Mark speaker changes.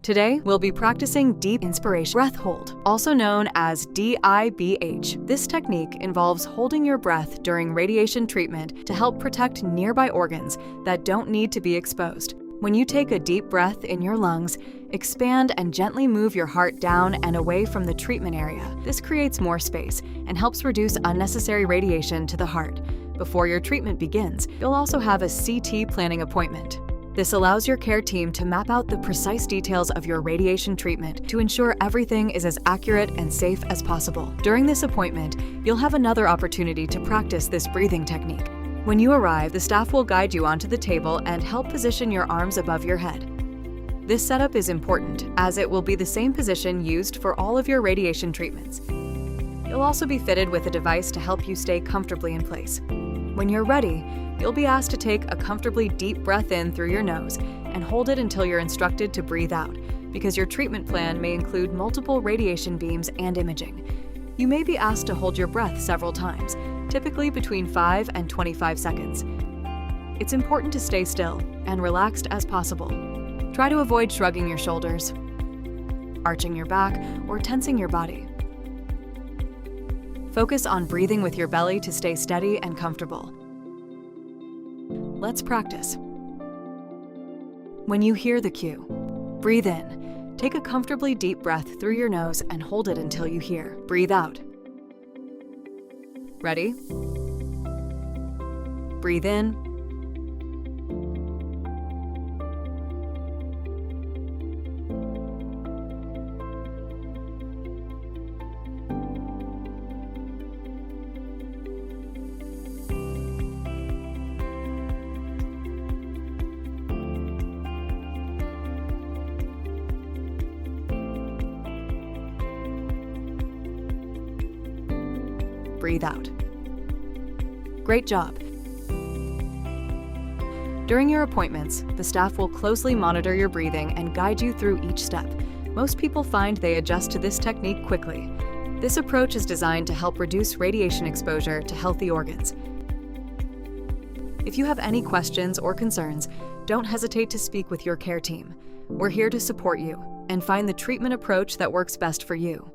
Speaker 1: Today, we'll be practicing deep inspiration breath hold, also known as DIBH. This technique involves holding your breath during radiation treatment to help protect nearby organs that don't need to be exposed. When you take a deep breath in your lungs, expand and gently move your heart down and away from the treatment area. This creates more space and helps reduce unnecessary radiation to the heart. Before your treatment begins, you'll also have a CT planning appointment. This allows your care team to map out the precise details of your radiation treatment to ensure everything is as accurate and safe as possible. During this appointment, you'll have another opportunity to practice this breathing technique. When you arrive, the staff will guide you onto the table and help position your arms above your head. This setup is important as it will be the same position used for all of your radiation treatments. You'll also be fitted with a device to help you stay comfortably in place. When you're ready, you'll be asked to take a comfortably deep breath in through your nose and hold it until you're instructed to breathe out, because your treatment plan may include multiple radiation beams and imaging. You may be asked to hold your breath several times, typically between 5 and 25 seconds. It's important to stay still and relaxed as possible. Try to avoid shrugging your shoulders, arching your back, or tensing your body. Focus on breathing with your belly to stay steady and comfortable. Let's practice. When you hear the cue, breathe in. Take a comfortably deep breath through your nose and hold it until you hear. Breathe out. Ready? Breathe in. Breathe out. Great job. During your appointments, the staff will closely monitor your breathing and guide you through each step. Most people find they adjust to this technique quickly. This approach is designed to help reduce radiation exposure to healthy organs. If you have any questions or concerns, don't hesitate to speak with your care team. We're here to support you and find the treatment approach that works best for you.